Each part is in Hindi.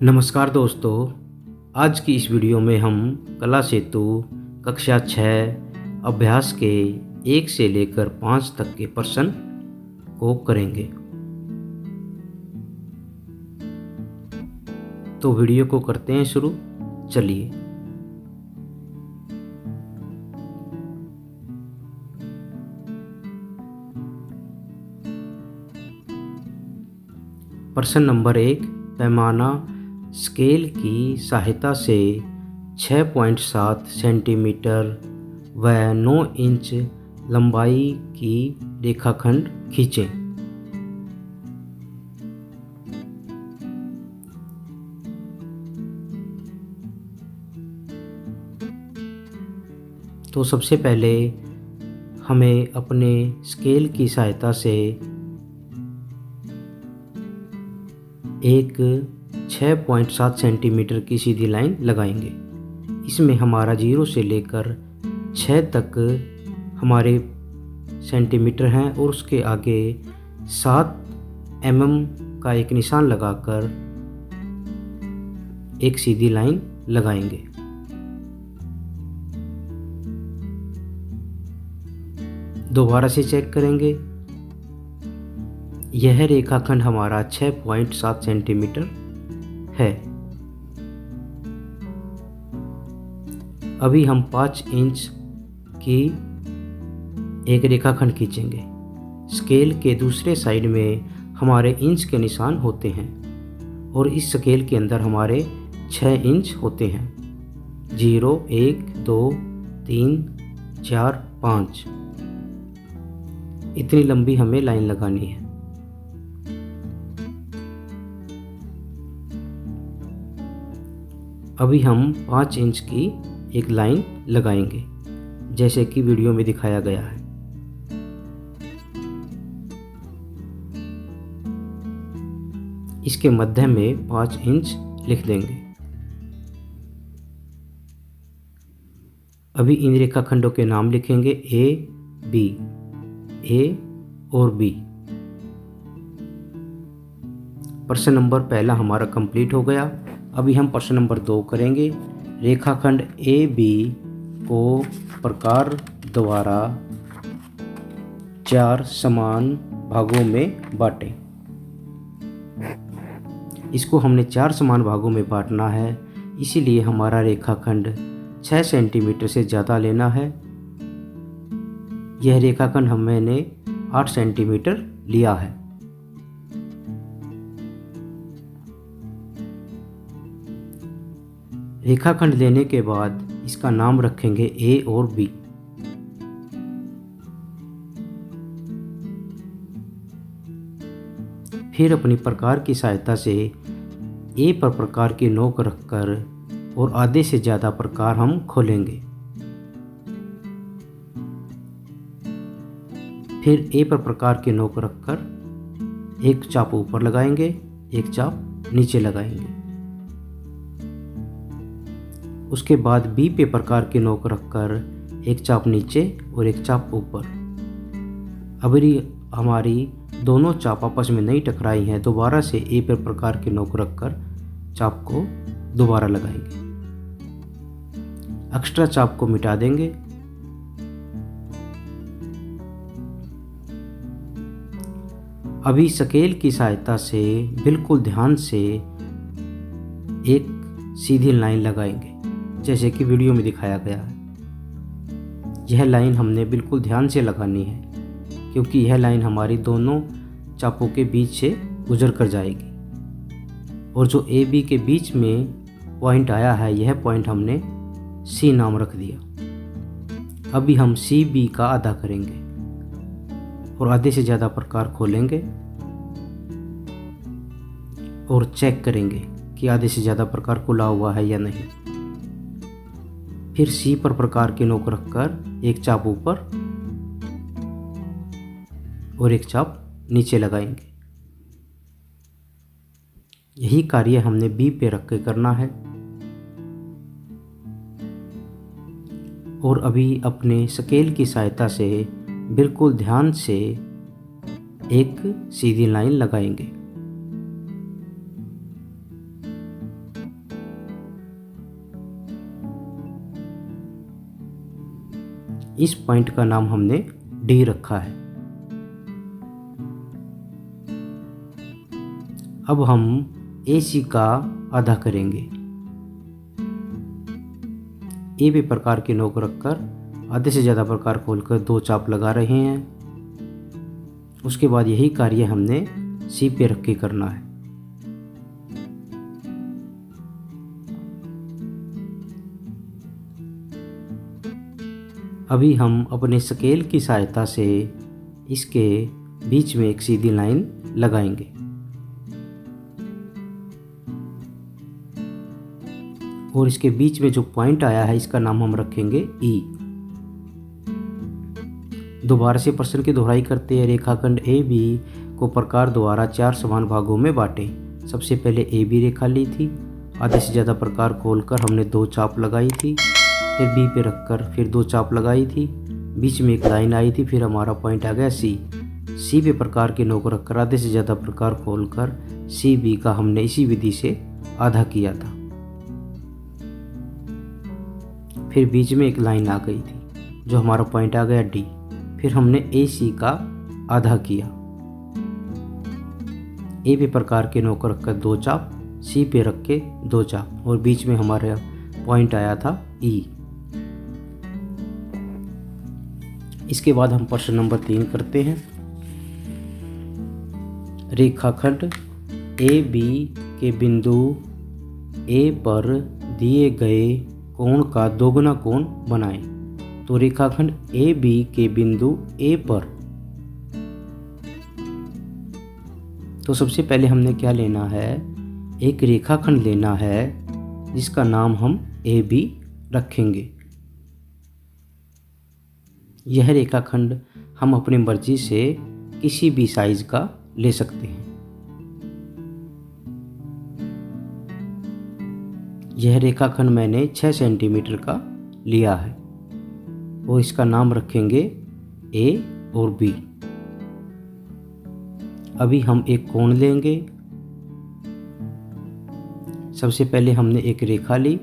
नमस्कार दोस्तों। आज की इस वीडियो में हम कला सेतु कक्षा 6 अभ्यास के 1 से लेकर 5 तक के प्रश्न को करेंगे। तो वीडियो को करते हैं शुरू। चलिए। प्रश्न नंबर 1, पैमाना स्केल की सहायता से 6.7 सेंटीमीटर व 9 इंच लंबाई की रेखाखंड खींचें। तो सबसे पहले हमें अपने स्केल की सहायता से एक 6.7 सेंटीमीटर की सीधी लाइन लगाएंगे। इसमें हमारा 0 से लेकर 6 तक हमारे सेंटीमीटर हैं और उसके आगे 7 mm का एक निशान लगाकर एक सीधी लाइन लगाएंगे। दोबारा से चेक करेंगे। यह रेखाखंड हमारा 6.7 सेंटीमीटर है। अभी हम 5 इंच की एक रेखाखंड खींचेंगे। स्केल के दूसरे साइड में हमारे इंच के निशान होते हैं और इस स्केल के अंदर हमारे 6 इंच होते हैं। 0, 1, 2, 3, 4, 5 इतनी लंबी हमें लाइन लगानी है। अभी हम 5 इंच की एक लाइन लगाएंगे जैसे कि वीडियो में दिखाया गया है। इसके मध्य में 5 इंच लिख देंगे। अभी इन रेखाखंडों के नाम लिखेंगे ए, बी, ए और बी। प्रश्न नंबर पहला हमारा कंप्लीट हो गया। अभी हम प्रश्न नंबर 2 करेंगे। रेखाखंड ए बी को प्रकार द्वारा 4 समान भागों में बांटें। इसको हमने 4 समान भागों में बांटना है, इसीलिए हमारा रेखाखंड 6 सेंटीमीटर से ज़्यादा लेना है। यह रेखाखंड मैंने 8 सेंटीमीटर लिया है। रेखाखंड लेने के बाद इसका नाम रखेंगे ए और बी। फिर अपनी प्रकार की सहायता से ए पर प्रकार की नोक रखकर और आधे से ज़्यादा प्रकार हम खोलेंगे। फिर ए पर प्रकार की नोक रखकर एक चाप ऊपर लगाएंगे, एक चाप नीचे लगाएंगे। उसके बाद बी पे प्रकार की नोक रखकर एक चाप नीचे और एक चाप ऊपर। अभी हमारी दोनों चाप आपस में नहीं टकराई हैं, दोबारा से ए पे प्रकार की नोक रखकर चाप को दोबारा लगाएंगे। एक्स्ट्रा चाप को मिटा देंगे। अभी स्केल की सहायता से बिल्कुल ध्यान से एक सीधी लाइन लगाएंगे जैसे कि वीडियो में दिखाया गया है। यह लाइन हमने बिल्कुल ध्यान से लगानी है क्योंकि यह लाइन हमारी दोनों चापों के बीच से गुजर कर जाएगी। और जो ए बी के बीच में पॉइंट आया है, यह पॉइंट हमने सी नाम रख दिया। अभी हम सी बी का आधा करेंगे और आधे से ज़्यादा प्रकार खोलेंगे और चेक करेंगे कि आधे से ज़्यादा प्रकार खुला हुआ है या नहीं। फिर सी पर प्रकार की नोक रखकर एक चाप ऊपर और एक चाप नीचे लगाएंगे। यही कार्य हमने बी पे रख के करना है। और अभी अपने स्केल की सहायता से बिल्कुल ध्यान से एक सीधी लाइन लगाएंगे। इस पॉइंट का नाम हमने डी रखा है। अब हम AC का आधा करेंगे। ए पे प्रकार के नोक रखकर आधे से ज़्यादा प्रकार खोलकर 2 चाप लगा रहे हैं। उसके बाद यही कार्य हमने C पे रख के करना है। अभी हम अपने स्केल की सहायता से इसके बीच में एक सीधी लाइन लगाएंगे। और इसके बीच में जो पॉइंट आया है इसका नाम हम रखेंगे E। दोबारा से प्रश्न की दोहराई करते हैं। रेखाखंड AB को प्रकार द्वारा 4 समान भागों में बांटें। सबसे पहले AB रेखा ली थी, आधे से ज़्यादा प्रकार खोलकर हमने 2 चाप लगाई थी, फिर B पे रखकर फिर 2 चाप लगाई थी, बीच में एक लाइन आई थी, फिर हमारा पॉइंट आ गया C पे प्रकार के नोक रखकर आधे से ज़्यादा प्रकार खोलकर CB का हमने इसी विधि से आधा किया था। फिर बीच में एक लाइन आ गई थी जो हमारा पॉइंट आ गया D। फिर हमने AC का आधा किया। A पे प्रकार के नोक रखकर 2 चाप, C पे रख के 2 चाप और बीच में हमारा पॉइंट आया था E। इसके बाद हम प्रश्न नंबर 3 करते हैं। रेखाखंड AB के बिंदु A पर दिए गए कोण का दोगुना कोण बनाएं। तो रेखाखंड AB के बिंदु A पर, तो सबसे पहले हमने क्या लेना है, एक रेखाखंड लेना है जिसका नाम हम AB रखेंगे। यह रेखाखंड हम अपनी मर्जी से किसी भी साइज का ले सकते हैं। यह रेखाखंड मैंने 6 सेंटीमीटर का लिया है और इसका नाम रखेंगे A और B। अभी हम एक कोण लेंगे। सबसे पहले हमने एक रेखा ली,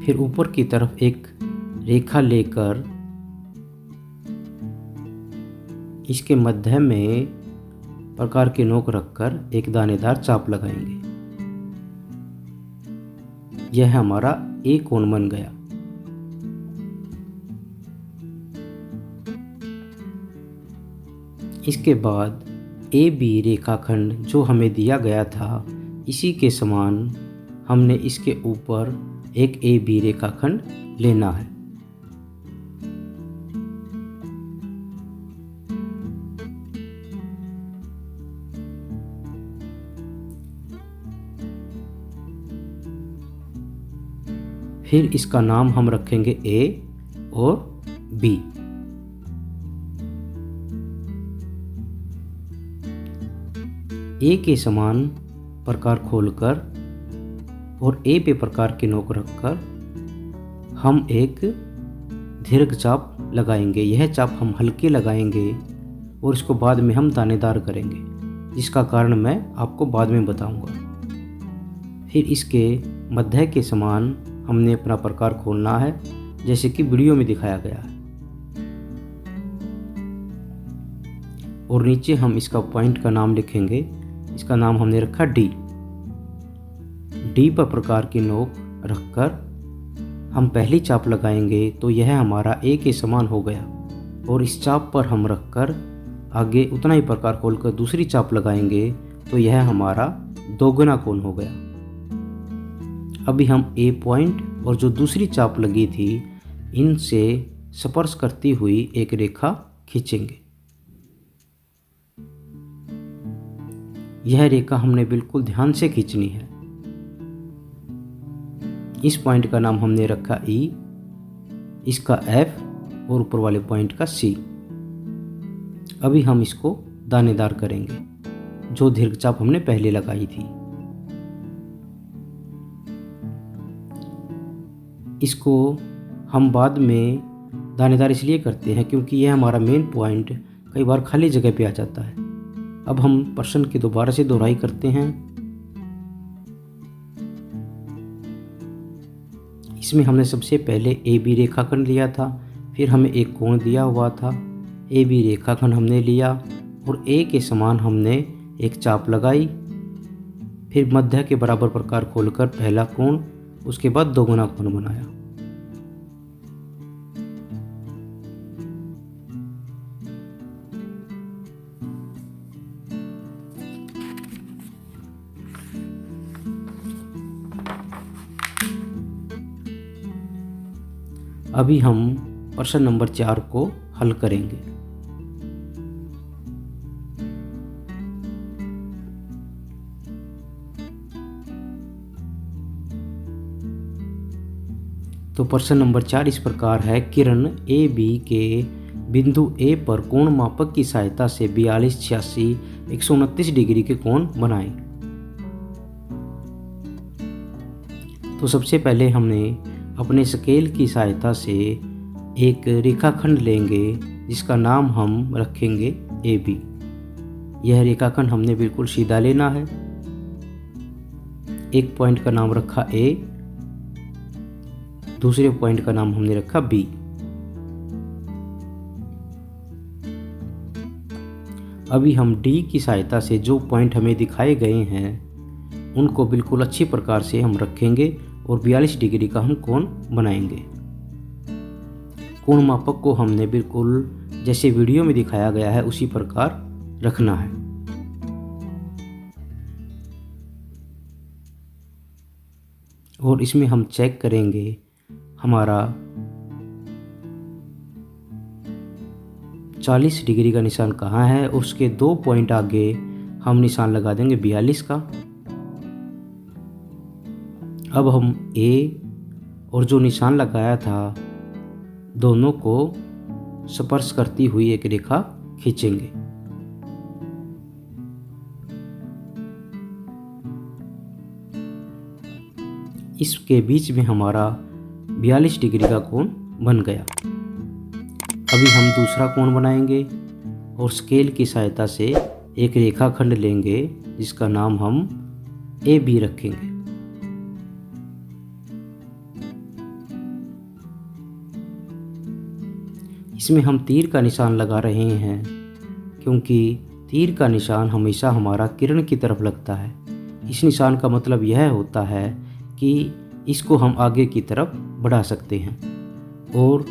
फिर ऊपर की तरफ एक रेखा लेकर इसके मध्य में प्रकार के नोक रखकर एक दानेदार चाप लगाएंगे। यह हमारा A कोण बन गया। इसके बाद AB रेखाखंड जो हमें दिया गया था, इसी के समान हमने इसके ऊपर एक AB रेखाखंड लेना है। फिर इसका नाम हम रखेंगे A और B। A के समान प्रकार खोलकर और A पे प्रकार के नोक रखकर हम एक दीर्घ चाप लगाएंगे। यह चाप हम हल्के लगाएंगे और इसको बाद में हम दानेदार करेंगे, जिसका कारण मैं आपको बाद में बताऊंगा। फिर इसके मध्य के समान हमने अपना प्रकार खोलना है, जैसे कि वीडियो में दिखाया गया है। और नीचे हम इसका पॉइंट का नाम लिखेंगे। इसका नाम हमने रखा D। D पर प्रकार की नोक रखकर हम पहली चाप लगाएंगे तो यह हमारा A के समान हो गया, और इस चाप पर हम रखकर आगे उतना ही प्रकार खोलकर दूसरी चाप लगाएंगे तो यह हमारा दोगुना कोण हो गया। अभी हम A पॉइंट और जो दूसरी चाप लगी थी इनसे स्पर्श करती हुई एक रेखा खींचेंगे। यह रेखा हमने बिल्कुल ध्यान से खींचनी है। इस पॉइंट का नाम हमने रखा E, इसका F और ऊपर वाले पॉइंट का C। अभी हम इसको दानेदार करेंगे, जो दीर्घ चाप हमने पहले लगाई थी। इसको हम बाद में दानेदार इसलिए करते हैं क्योंकि यह हमारा मेन पॉइंट कई बार खाली जगह पे आ जाता है। अब हम प्रश्न की दोबारा से दोहराई करते हैं। इसमें हमने सबसे पहले ए बी रेखाखंड लिया था, फिर हमें एक कोण दिया हुआ था, ए बी रेखाखंड हमने लिया और ए के समान हमने एक चाप लगाई, फिर मध्य के बराबर प्रकार खोलकर पहला कोण, उसके बाद दोगुना कोण बनाया। अभी हम प्रश्न नंबर 4 को हल करेंगे। तो प्रश्न नंबर 4 इस प्रकार है, किरण ए बी के बिंदु ए पर कोण मापक की सहायता से 42, 86, 129 डिग्री के कोण बनाएं। तो सबसे पहले हमने अपने स्केल की सहायता से एक रेखाखंड लेंगे जिसका नाम हम रखेंगे ए बी। यह रेखाखंड हमने बिल्कुल सीधा लेना है। एक पॉइंट का नाम रखा ए, दूसरे पॉइंट का नाम हमने रखा बी। अभी हम डी की सहायता से जो पॉइंट हमें दिखाए गए हैं उनको बिल्कुल अच्छी प्रकार से हम रखेंगे और 42 डिग्री का हम कोण बनाएंगे। कोण मापक को हमने बिल्कुल जैसे वीडियो में दिखाया गया है उसी प्रकार रखना है। और इसमें हम चेक करेंगे हमारा 40 डिग्री का निशान कहाँ है, उसके 2 पॉइंट आगे हम निशान लगा देंगे 42 का। अब हम ए और जो निशान लगाया था दोनों को स्पर्श करती हुई एक रेखा खींचेंगे। इसके बीच में हमारा 42 डिग्री का कोण बन गया। अभी हम दूसरा कोण बनाएंगे और स्केल की सहायता से एक रेखाखंड लेंगे जिसका नाम हम ए बी रखेंगे। इसमें हम तीर का निशान लगा रहे हैं क्योंकि तीर का निशान हमेशा हमारा किरण की तरफ लगता है। इस निशान का मतलब यह होता है कि इसको हम आगे की तरफ बढ़ा सकते हैं और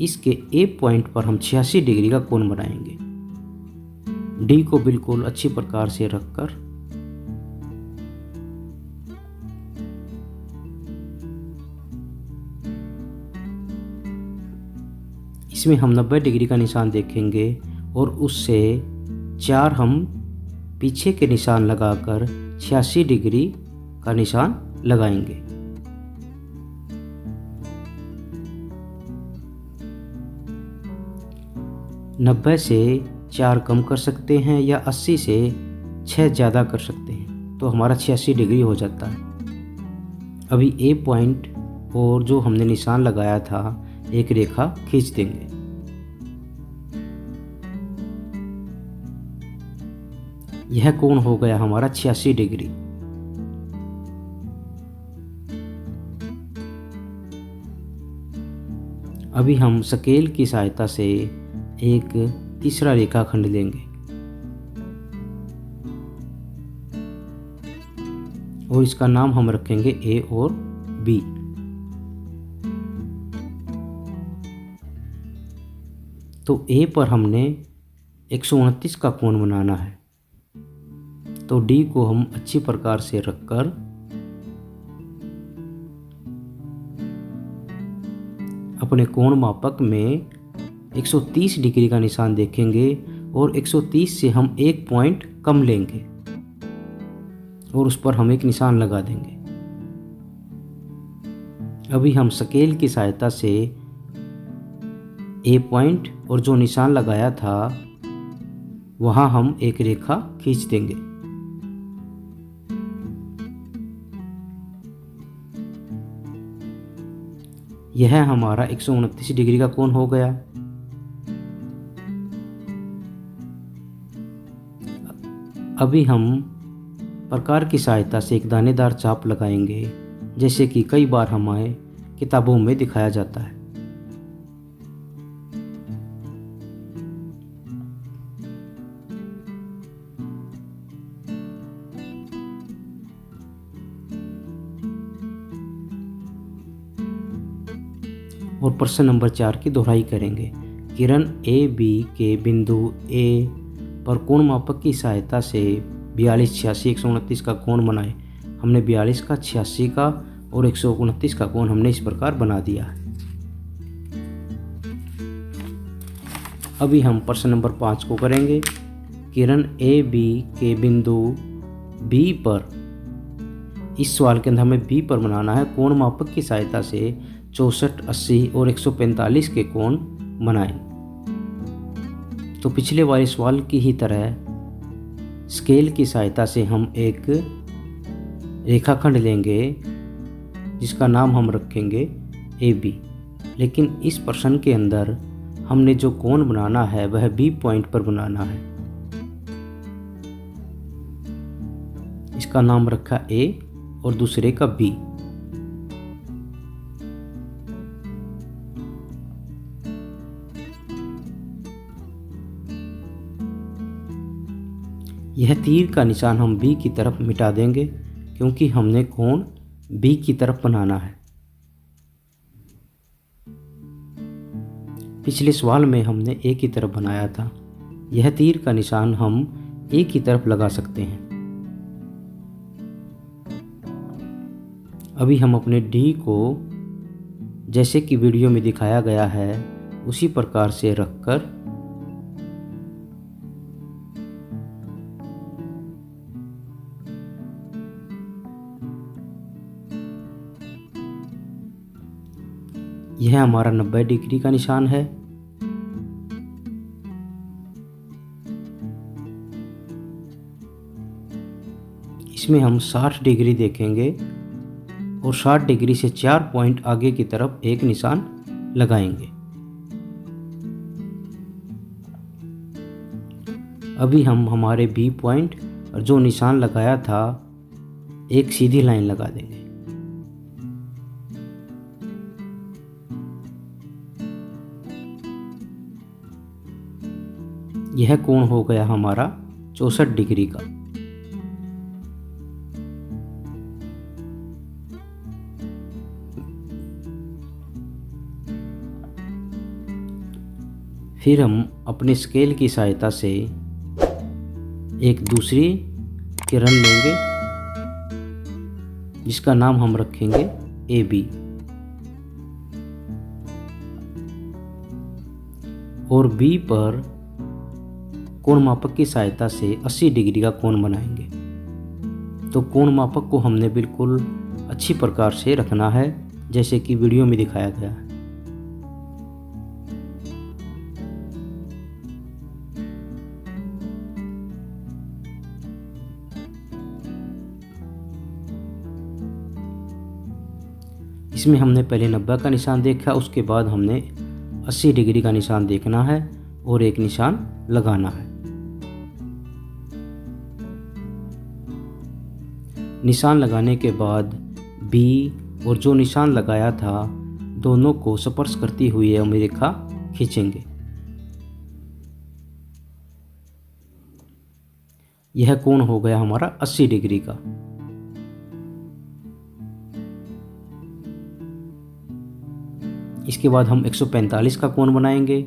इसके ए पॉइंट पर हम 86 डिग्री का कोण बनाएंगे। डी को बिल्कुल अच्छी प्रकार से रखकर इसमें हम 90 डिग्री का निशान देखेंगे और उससे 4 हम पीछे के निशान लगाकर 86 डिग्री का निशान लगाएंगे। नब्बे से 4 कम कर सकते हैं या 80 से 6 ज़्यादा कर सकते हैं, तो हमारा 86 डिग्री हो जाता है। अभी ए पॉइंट और जो हमने निशान लगाया था एक रेखा खींच देंगे। यह कोण हो गया हमारा 86 डिग्री। अभी हम स्केल की सहायता से एक तीसरा रेखाखंड लेंगे और इसका नाम हम रखेंगे ए और बी। तो ए पर हमने 129 का कोण बनाना है, तो डी को हम अच्छी प्रकार से रखकर अपने कोण मापक में 130 डिग्री का निशान देखेंगे और 130 से हम एक पॉइंट कम लेंगे और उस पर हम एक निशान लगा देंगे। अभी हम स्केल की सहायता से ए पॉइंट और जो निशान लगाया था वहां हम एक रेखा खींच देंगे। यह हमारा 129 डिग्री का कोण हो गया। अभी हम प्रकार की सहायता से एक दानेदार चाप लगाएंगे, जैसे कि कई बार हमें किताबों में दिखाया जाता है। और प्रश्न नंबर 4 की दोहराई करेंगे। किरण ए बी के बिंदु ए पर कोण मापक की सहायता से 42, 86, 129 का कोण बनाए। हमने 42 का, 86 का और 129 का कोण हमने इस प्रकार बना दिया है। अभी हम प्रश्न नंबर 5 को करेंगे। किरण ए बी के बिंदु बी पर, इस सवाल के अंदर हमें बी पर बनाना है, कोण मापक की सहायता से 64, 80 और 145 के कोण बनाएं। तो पिछले वाले सवाल की ही तरह स्केल की सहायता से हम एक रेखाखंड लेंगे जिसका नाम हम रखेंगे ए बी। लेकिन इस प्रश्न के अंदर हमने जो कोण बनाना है वह बी पॉइंट पर बनाना है। इसका नाम रखा ए और दूसरे का बी। यह तीर का निशान हम बी की तरफ मिटा देंगे क्योंकि हमने कोण बी की तरफ बनाना है। पिछले सवाल में हमने ए की तरफ बनाया था। यह तीर का निशान हम ए की तरफ लगा सकते हैं। अभी हम अपने डी को जैसे कि वीडियो में दिखाया गया है उसी प्रकार से रखकर यह हमारा 90 डिग्री का निशान है। इसमें हम 60 डिग्री देखेंगे और 60 डिग्री से 4 पॉइंट आगे की तरफ एक निशान लगाएंगे। अभी हम हमारे बी पॉइंट और जो निशान लगाया था एक सीधी लाइन लगा देंगे। यह कोण हो गया हमारा 64 डिग्री का। फिर हम अपने स्केल की सहायता से एक दूसरी किरण लेंगे जिसका नाम हम रखेंगे ए बी और बी पर कोण मापक की सहायता से 80 डिग्री का कोण बनाएंगे। तो कोण मापक को हमने बिल्कुल अच्छी प्रकार से रखना है जैसे कि वीडियो में दिखाया गया है। इसमें हमने पहले 90 का निशान देखा, उसके बाद हमने 80 डिग्री का निशान देखना है और एक निशान लगाना है। निशान लगाने के बाद बी और जो निशान लगाया था दोनों को स्पर्श करती हुई हम रेखा खींचेंगे। यह कोण हो गया हमारा 80 डिग्री का। इसके बाद हम 145 का कोण बनाएंगे।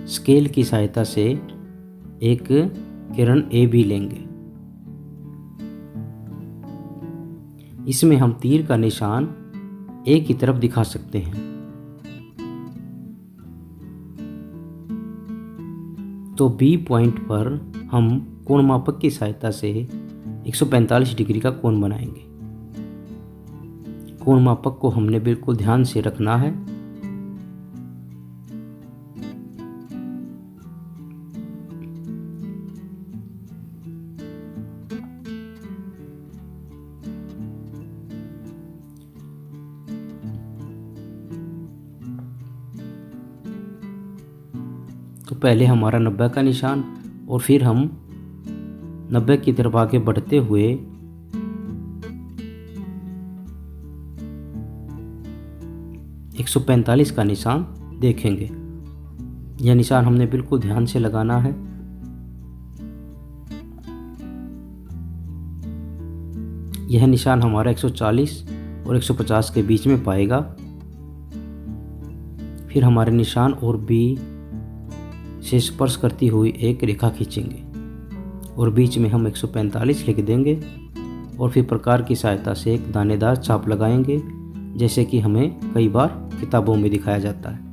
स्केल की सहायता से एक किरण ए बी लेंगे। इसमें हम तीर का निशान ए की तरफ दिखा सकते हैं। तो बी पॉइंट पर हम कोण मापक की सहायता से 145 डिग्री का कोण बनाएंगे। कोण मापक को हमने बिल्कुल ध्यान से रखना है। तो पहले हमारा 90 का निशान और फिर हम 90 की तरफ आगे बढ़ते हुए 145 का निशान देखेंगे। यह निशान हमने बिल्कुल ध्यान से लगाना है। यह निशान हमारा 140 और 150 के बीच में पाएगा। फिर हमारे निशान और बी से स्पर्श करती हुई एक रेखा खींचेंगे और बीच में हम 145 लिख देंगे और फिर प्रकार की सहायता से एक दानेदार छाप लगाएंगे, जैसे कि हमें कई बार किताबों में दिखाया जाता है।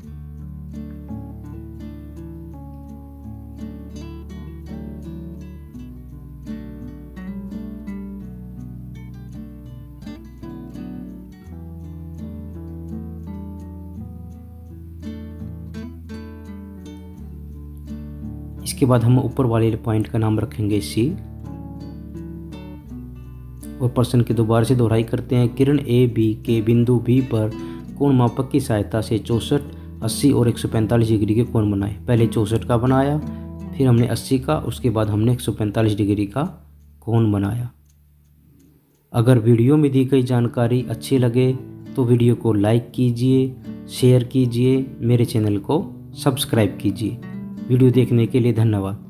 इसके बाद हम ऊपर वाले पॉइंट का नाम रखेंगे सी और प्रश्न की दोबारा से दोहराई करते हैं। किरण ए बी के बिंदु बी पर कोण मापक की सहायता से 64, 80 और 145 डिग्री के कोण बनाए। पहले 64 का बनाया, फिर हमने 80 का, उसके बाद हमने 145 डिग्री का कोण बनाया। अगर वीडियो में दी गई जानकारी अच्छी लगे तो वीडियो को लाइक कीजिए, शेयर कीजिए, मेरे चैनल को सब्सक्राइब कीजिए। वीडियो देखने के लिए धन्यवाद।